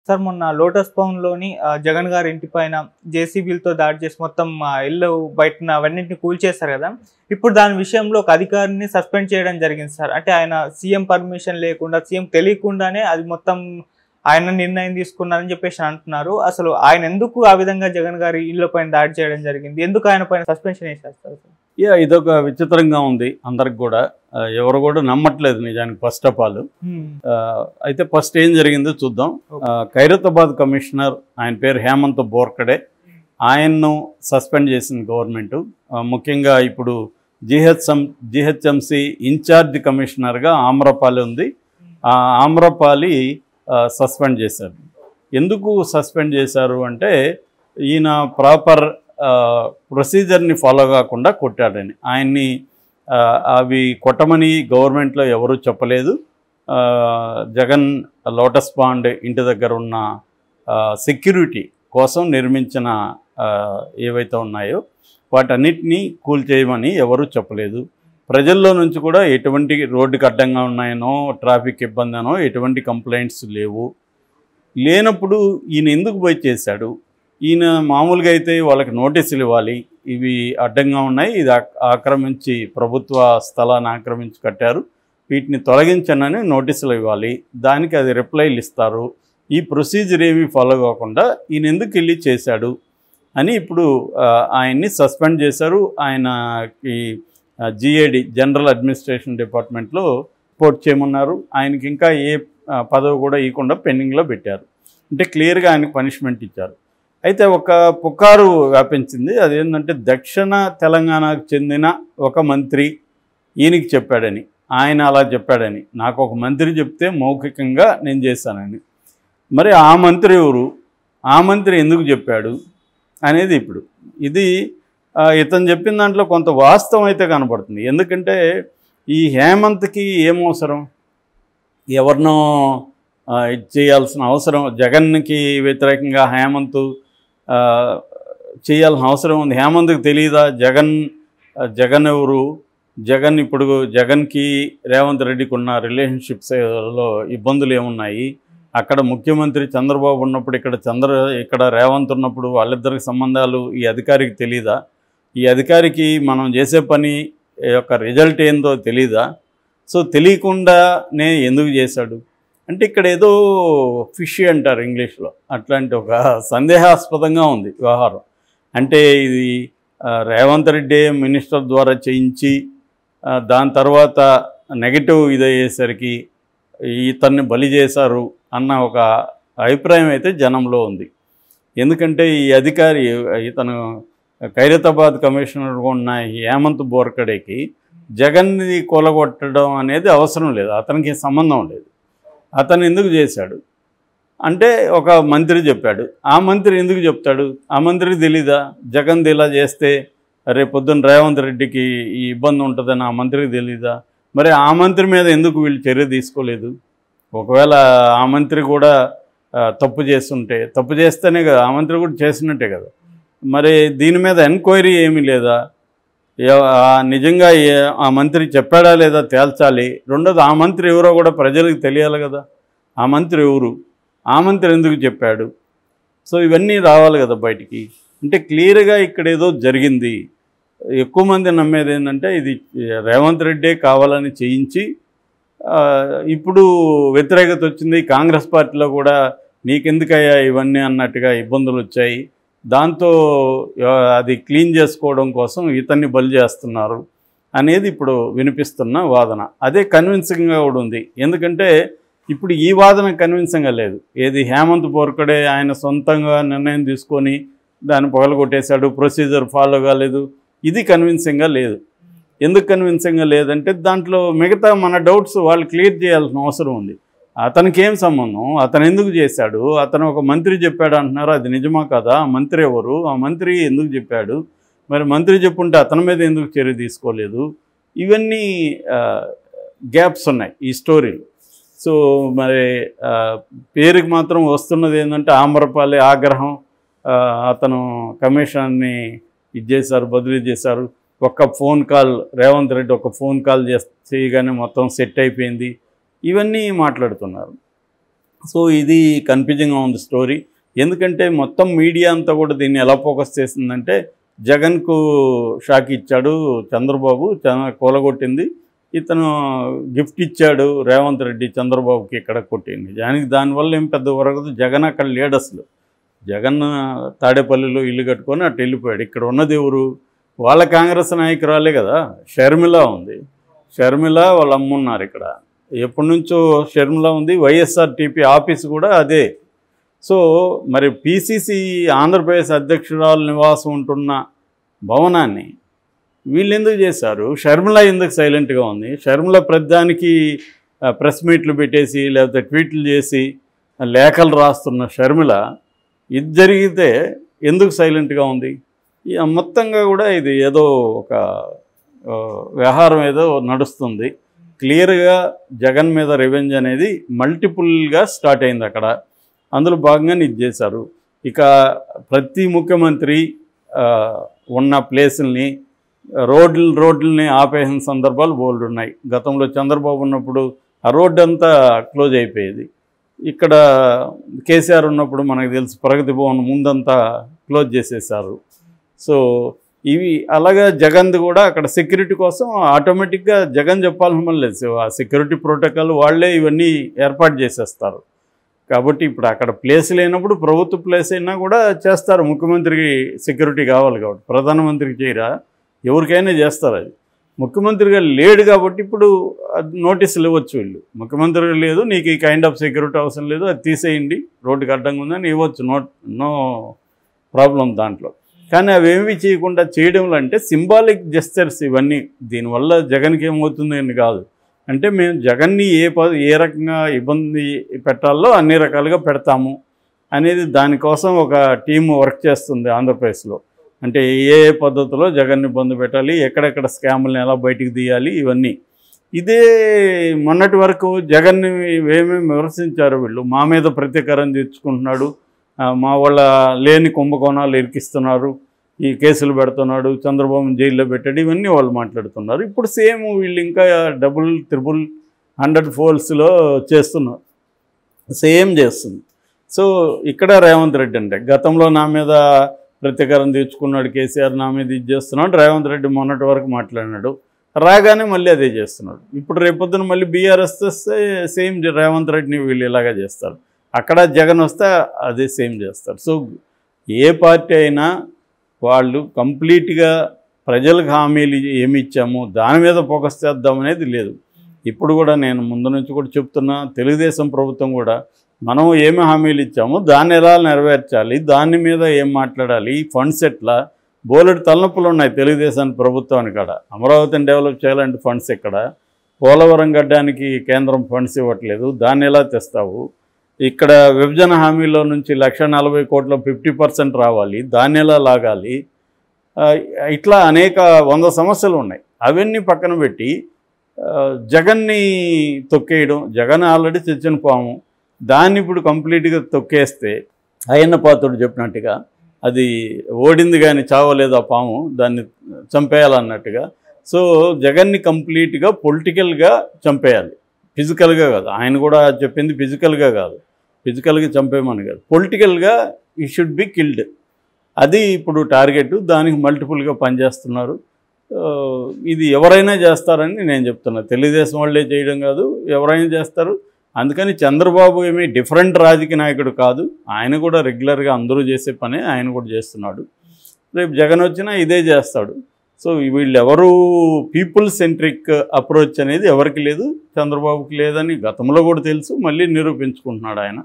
Sir మొన్న lotus పౌండ్‌లోని Jagan గారి ఇంటి పైన జేసీబీలతో దాడి చేసి మొత్తం ఇల్లు బయటన అవన్నింటిని కూల్చేశారు కదా! ఇప్పుడు దాని విషయంలో ఒక అధికారిని సస్పెండ్ చేయడం జరిగింది సార్. అంటే ఆయన సీఎం పర్మిషన్ లేకుండా, సీఎం తెలియకుండానే అది మొత్తం ఆయన నిర్ణయం తీసుకున్నారని చెప్పేసి అంటున్నారు. అసలు ఆయన ఎందుకు ఆ విధంగా జగన్ గారి ఇళ్ళ పైన దాడి చేయడం జరిగింది? ఎందుకు ఆయన పైన సస్పెన్షన్ ఏసేస్తారు సార్? ఇదొక విచిత్రంగా ఉంది అందరికి కూడా. ఎవరు కూడా నమ్మట్లేదు నిజానికి ఫస్ట్ ఆఫ్ ఆల్. అయితే ఫస్ట్ ఏం జరిగిందో చూద్దాం. ఖైరతాబాద్ కమిషనర్, ఆయన పేరు హేమంత్ బోర్కడే, ఆయన్ను సస్పెండ్ చేసింది గవర్నమెంట్. ముఖ్యంగా ఇప్పుడు జిహెచ్ఎంసి ఇన్ఛార్జ్ కమిషనర్గా ఆమ్రపాలి ఉంది. ఆ ఆమ్రపాలి సస్పెండ్ చేశారు. ఎందుకు సస్పెండ్ చేశారు అంటే ఈయన ప్రాపర్ ప్రొసీజర్ని ఫాలో కాకుండా కొట్టాడని. ఆయన్ని అవి కొట్టమని గవర్నమెంట్లో ఎవరూ చెప్పలేదు. జగన్ లోటస్ పాండ్ ఇంటి దగ్గర ఉన్న సెక్యూరిటీ కోసం నిర్మించిన ఏవైతే ఉన్నాయో వాటన్నిటినీ కూల్చేయమని ఎవరూ చెప్పలేదు. ప్రజల్లో నుంచి కూడా ఎటువంటి రోడ్డుకి అడ్డంగా ఉన్నాయనో, ట్రాఫిక్ ఇబ్బందనో ఎటువంటి కంప్లైంట్స్ లేనప్పుడు ఈయన ఎందుకు పోయి చేశాడు? ఈయన మామూలుగా అయితే వాళ్ళకి నోటీసులు ఇవ్వాలి, ఇవి అడ్డంగా ఉన్నాయి, ఇది ఆక్రమించి ప్రభుత్వ స్థలాన్ని ఆక్రమించి కట్టారు, వీటిని తొలగించనని నోటీసులు ఇవ్వాలి, దానికి అది రిప్లైలు ఇస్తారు. ఈ ప్రొసీజర్ ఏమీ ఫాలో కాకుండా ఈయన ఎందుకు వెళ్ళి చేశాడు అని ఇప్పుడు ఆయన్ని సస్పెండ్ చేశారు. ఆయనకి జిఏడి జనరల్ అడ్మినిస్ట్రేషన్ డిపార్ట్మెంట్లో రిపోర్ట్ చేయమన్నారు. ఆయనకి ఇంకా ఏ పదవి కూడా ఇవ్వకుండా పెండింగ్లో పెట్టారు. అంటే క్లియర్గా ఆయనకు పనిష్మెంట్ ఇచ్చారు. అయితే ఒక పుకారు వ్యాపించింది. అదేంటంటే దక్షిణ తెలంగాణకు చెందిన ఒక మంత్రి ఈయనకి చెప్పాడని, ఆయన అలా చెప్పాడని, నాకు ఒక మంత్రి చెప్తే మౌఖికంగా నేను చేశానని. మరి ఆ మంత్రి ఎవరు, ఆ మంత్రి ఎందుకు చెప్పాడు అనేది ఇప్పుడు ఇది ఇతను చెప్పిన దాంట్లో కొంత వాస్తవం అయితే కనపడుతుంది. ఎందుకంటే ఈ హేమంత్కి ఏమవసరం, ఎవరినో చేయాల్సిన అవసరం, జగన్కి వ్యతిరేకంగా హేమంత్ చేయాల్సిన అవసరం ఉంది. హేమంత్కి తెలియదా జగన్ ఎవరు, ఇప్పుడు జగన్కి రేవంత్ రెడ్డికి ఉన్న రిలేషన్షిప్స్లో ఇబ్బందులు ఏమున్నాయి, అక్కడ ముఖ్యమంత్రి చంద్రబాబు ఉన్నప్పుడు ఇక్కడ రేవంత్ ఉన్నప్పుడు వాళ్ళిద్దరికి సంబంధాలు ఈ అధికారికి తెలీదా, ఈ అధికారికి మనం చేసే పని యొక్క రిజల్ట్ ఏందో తెలీదా? సో తెలియకుండానే ఎందుకు చేశాడు అంటే ఇక్కడ ఏదో ఫిష్ అంటారు ఇంగ్లీష్లో, అట్లాంటి ఒక సందేహాస్పదంగా ఉంది వ్యవహారం. అంటే ఇది రేవంత్ రెడ్డి మినిస్టర్ ద్వారా చేయించి దాని తర్వాత నెగటివ్ ఇదయ్యేసరికి ఇతన్ని బలి చేశారు అన్న ఒక అభిప్రాయం అయితే జనంలో ఉంది. ఎందుకంటే ఈ అధికారి ఇతను ఖైరతాబాద్ కమిషనర్గా ఉన్న హేమంత్ బోర్కడేకి జగన్ని కూలగొట్టడం అనేది అవసరం లేదు, అతనికి సంబంధం లేదు. అతను ఎందుకు చేశాడు అంటే ఒక మంత్రి చెప్పాడు. ఆ మంత్రి ఎందుకు చెప్తాడు? ఆ మంత్రికి తెలీదా జగన్ ఇలా చేస్తే రేపొద్దున రేవంత్ రెడ్డికి ఈ ఇబ్బంది ఉంటుందని ఆ మంత్రికి తెలీదా? మరి ఆ మంత్రి మీద ఎందుకు వీళ్ళు చర్య తీసుకోలేదు? ఒకవేళ ఆ మంత్రి కూడా తప్పు చేస్తేనే కదా, ఆ మంత్రి కూడా చేసినట్టే కదా. మరి దీని మీద ఎంక్వైరీ ఏమీ లేదా? నిజంగా ఆ మంత్రి చెప్పాడా లేదా తేల్చాలి. రెండోది ఆ మంత్రి ఎవరో కూడా ప్రజలకు తెలియాలి కదా. ఆ మంత్రి ఎవరు, ఆ మంత్రి ఎందుకు చెప్పాడు? సో ఇవన్నీ రావాలి కదా బయటికి. అంటే క్లియర్గా ఇక్కడ ఏదో జరిగింది. ఎక్కువ మంది నమ్మేది ఏంటంటే ఇది రేవంత్ రెడ్డే కావాలని చేయించి ఇప్పుడు వ్యతిరేకత వచ్చింది, కాంగ్రెస్ పార్టీలో కూడా నీకెందుకయ్యా ఇవన్నీ అన్నట్టుగా ఇబ్బందులు వచ్చాయి, దాంతో అది క్లీన్ చేసుకోవడం కోసం ఇతన్ని బలి చేస్తున్నారు అనేది ఇప్పుడు వినిపిస్తున్న వాదన. అదే కన్విన్సింగ్గా కూడా ఉంది. ఎందుకంటే ఇప్పుడు ఈ వాదన కన్విన్సింగ్గా లేదు. ఏది హేమంత్ బోర్కడే ఆయన సొంతంగా నిర్ణయం తీసుకొని దాన్ని పగలగొట్టేశాడు, ప్రొసీజర్ ఫాలో కాలేదు, ఇది కన్విన్సింగ్గా లేదు. ఎందుకు కన్విన్సింగ్గా లేదంటే దాంట్లో మిగతా మన డౌట్స్ వాళ్ళు క్లియర్ చేయాల్సిన అవసరం ఉంది. అతనికి ఏం సంబంధం, అతను ఎందుకు చేశాడు, అతను ఒక మంత్రి చెప్పాడు అంటున్నారు, అది నిజమా కదా, ఆ మంత్రి ఎవరు, ఆ మంత్రి ఎందుకు చెప్పాడు, మరి మంత్రి చెప్పుంటే అతని మీద ఎందుకు చర్య తీసుకోలేదు, ఇవన్నీ గ్యాప్స్ ఉన్నాయి ఈ స్టోరీలో. సో మరి పేరుకి మాత్రం వస్తున్నది ఏంటంటే ఆమ్రపాలి ఆగ్రహం, అతను కమిషన్ని బదిలీ చేశారు, ఒక్క ఫోన్ కాల్ రేవంత్ రెడ్డి ఒక ఫోన్ కాల్ చేయగానే మొత్తం సెట్ అయిపోయింది, ఇవన్నీ మాట్లాడుతున్నారు. సో ఇది కన్ఫ్యూజింగ్గా ఉంది స్టోరీ. ఎందుకంటే మొత్తం మీడియా అంతా కూడా దీన్ని ఎలా ఫోకస్ చేసిందంటే జగన్కు షాక్ ఇచ్చాడు చంద్రబాబు, కూలగొట్టింది, ఇతను గిఫ్ట్ ఇచ్చాడు రేవంత్ రెడ్డి చంద్రబాబుకి ఇక్కడ కొట్టింది. దానివల్ల ఏం పెద్ద వరకదు. జగన్ అక్కడ లేడు అసలు. జగన్ తాడేపల్లిలో ఇల్లు కట్టుకొని అటు వెళ్ళిపోయాడు. ఇక్కడ ఉన్నది ఎవరు? వాళ్ళ కాంగ్రెస్ నాయకురాలే కదా, షర్మిల ఉంది. షర్మిల వాళ్ళ అమ్మున్నారు ఇక్కడ. ఎప్పటి నుంచో షర్మిల ఉంది. వైఎస్ఆర్టీపీ ఆఫీస్ కూడా అదే. సో మరి పిసిసి ఆంధ్రప్రదేశ్ అధ్యక్షురాలు నివాసం ఉంటున్న భవనాన్ని వీళ్ళు ఎందుకు చేశారు? షర్మిల ఎందుకు సైలెంట్గా ఉంది? షర్మిల ప్రతిదానికి ప్రెస్ మీట్లు పెట్టేసి లేకపోతే ట్వీట్లు చేసి లేఖలు రాస్తున్న షర్మిల ఇది జరిగితే ఎందుకు సైలెంట్గా ఉంది? మొత్తంగా కూడా ఇది ఏదో ఒక వ్యవహారం ఏదో నడుస్తుంది. క్లియర్గా జగన్ మీద రివెంజ్ అనేది మల్టిపుల్గా స్టార్ట్ అయింది అక్కడ. అందులో భాగంగానే ఇది చేశారు. ఇక ప్రతి ముఖ్యమంత్రి ఉన్న ప్లేసుల్ని రోడ్లని ఆపేసిన సందర్భాలు బోల్డ్ ఉన్నాయి. గతంలో చంద్రబాబు ఉన్నప్పుడు ఆ రోడ్డు అంతా క్లోజ్ అయిపోయేది. ఇక్కడ కేసీఆర్ ఉన్నప్పుడు మనకు తెలుసు ప్రగతి భవన్ ముందంతా క్లోజ్ చేసేసారు. సో ఇవి అలాగా జగన్ది కూడా అక్కడ సెక్యూరిటీ కోసం ఆటోమేటిక్గా జగన్ చెప్పాల్సిన పని లేదు. ఆ సెక్యూరిటీ ప్రోటోకాల్ వాళ్ళే ఇవన్నీ ఏర్పాటు చేసేస్తారు. కాబట్టి ఇప్పుడు అక్కడ ప్లేస్ లేనప్పుడు ప్రభుత్వ ప్లేస్ అయినా కూడా చేస్తారు. ముఖ్యమంత్రికి సెక్యూరిటీ కావాలి కాబట్టి ప్రధానమంత్రికి చేయరా, ఎవరికైనా చేస్తారు. అది ముఖ్యమంత్రిగా లేడు కాబట్టి ఇప్పుడు నోటీసులు ఇవ్వచ్చు. వీళ్ళు ముఖ్యమంత్రిగా లేదు, నీకు ఈ కైండ్ ఆఫ్ సెక్యూరిటీ అవసరం లేదు, అది తీసేయండి, రోడ్డుకి అడ్డంగా ఉందని ఇవ్వచ్చు. నో ప్రాబ్లం దాంట్లో. కానీ అవేమీ చేయకుండా చేయడంలో అంటే సింబాలిక్ జెస్చర్స్ ఇవన్నీ. దీనివల్ల జగన్కి ఏమవుతుంది అని కాదు. అంటే మేము జగన్ని ఏ రకంగా ఇబ్బంది పెట్టాలో అన్ని రకాలుగా పెడతాము అనేది దానికోసం ఒక టీం వర్క్ చేస్తుంది ఆంధ్రప్రదేశ్లో. అంటే ఏ పద్ధతిలో జగన్ని ఇబ్బంది పెట్టాలి, ఎక్కడెక్కడ స్కాములను ఎలా బయటికి తీయాలి, ఇవన్నీ. ఇదే మొన్నటి వరకు జగన్ని ఏమేమి విమర్శించారు వీళ్ళు. మా మీద ప్రతీకారం తీర్చుకుంటున్నాడు, మా వాళ్ళ లేని కుంభకోణాలు ఇరికిస్తున్నారు, ఈ కేసులు పెడుతున్నాడు, చంద్రబాబు జైల్లో పెట్టాడు, ఇవన్నీ వాళ్ళు మాట్లాడుతున్నారు. ఇప్పుడు సేమ్ వీళ్ళు ఇంకా డబుల్ 100 ఫోల్స్లో చేస్తున్నారు, సేమ్ చేస్తుంది. సో ఇక్కడ రేవంత్ రెడ్డి అంటే గతంలో నా మీద ప్రతీకారం తీర్చుకున్నాడు కేసీఆర్, నా మీద ఇది చేస్తున్నాడు. రేవంత్ రెడ్డి మొన్నటి వరకు మాట్లాడినాడు, రాగానే మళ్ళీ అదే చేస్తున్నాడు. ఇప్పుడు రేపొద్దున మళ్ళీ బీఆర్ఎస్ వస్తే సేమ్ రేవంత్ రెడ్డిని వీళ్ళు ఇలాగా చేస్తారు. అక్కడ జగన్ వస్తే అదే సేమ్ చేస్తారు. సో ఏ పార్టీ అయినా వాళ్ళు కంప్లీట్గా ప్రజలకు హామీలు ఏమి ఇచ్చామో దాని మీద ఫోకస్ చేద్దామనేది లేదు. ఇప్పుడు కూడా నేను ముందు నుంచి కూడా చెప్తున్నా, తెలుగుదేశం ప్రభుత్వం కూడా మనం ఏమి హామీలు ఇచ్చామో దాన్ని ఎలా నెరవేర్చాలి, దాని మీద ఏం మాట్లాడాలి, ఫండ్స్ ఎట్లా, బోలెడు తలనొప్పులు ఉన్నాయి తెలుగుదేశం ప్రభుత్వానికి. కాడ అమరావతిని డెవలప్ చేయాలంటే ఫండ్స్ ఎక్కడ, పోలవరం గడ్డానికి కేంద్రం ఫండ్స్ ఇవ్వట్లేదు, దాన్ని ఎలా తెస్తావు, ఇక్కడ విభజన హామీలో నుంచి 140 కోట్ల 50% రావాలి, దాన్ని ఎలా లాగాలి, ఇట్లా అనేక 100 సమస్యలు ఉన్నాయి. అవన్నీ పక్కన పెట్టి జగన్ని తొక్కేయడం, జగన్ ఆల్రెడీ చచ్చిన పాము, దాన్ని ఇప్పుడు కంప్లీట్గా తొక్కేస్తే అయ్యన్న పాత్రుడు చెప్పినట్టుగా అది ఓడింది కానీ చావలేదు ఆ పాము, దాన్ని చంపేయాలన్నట్టుగా. సో జగన్ని కంప్లీట్గా పొలిటికల్గా చంపేయాలి, ఫిజికల్గా కాదు. ఆయన కూడా చెప్పింది ఫిజికల్గా కాదు, ఫిజికల్గా చంపేయమని కాదు, పొలిటికల్గా ఈ షుడ్ బి కిల్డ్. అది ఇప్పుడు టార్గెట్. దానికి మల్టిపుల్గా పనిచేస్తున్నారు. ఇది ఎవరైనా చేస్తారని నేను చెప్తున్నా. తెలుగుదేశం వాళ్ళే చేయడం కాదు, ఎవరైనా చేస్తారు. అందుకని చంద్రబాబు ఏమీ డిఫరెంట్ రాజకీయ నాయకుడు కాదు, ఆయన కూడా రెగ్యులర్గా అందరూ చేసే పనే ఆయన కూడా చేస్తున్నాడు. రేపు జగన్ వచ్చినా ఇదే చేస్తాడు. సో వీళ్ళెవరు పీపుల్ సెంట్రిక్ అప్రోచ్ అనేది ఎవరికి లేదు, చంద్రబాబుకి లేదని గతంలో కూడా తెలుసు, మళ్ళీ నిరూపించుకుంటున్నాడు ఆయన.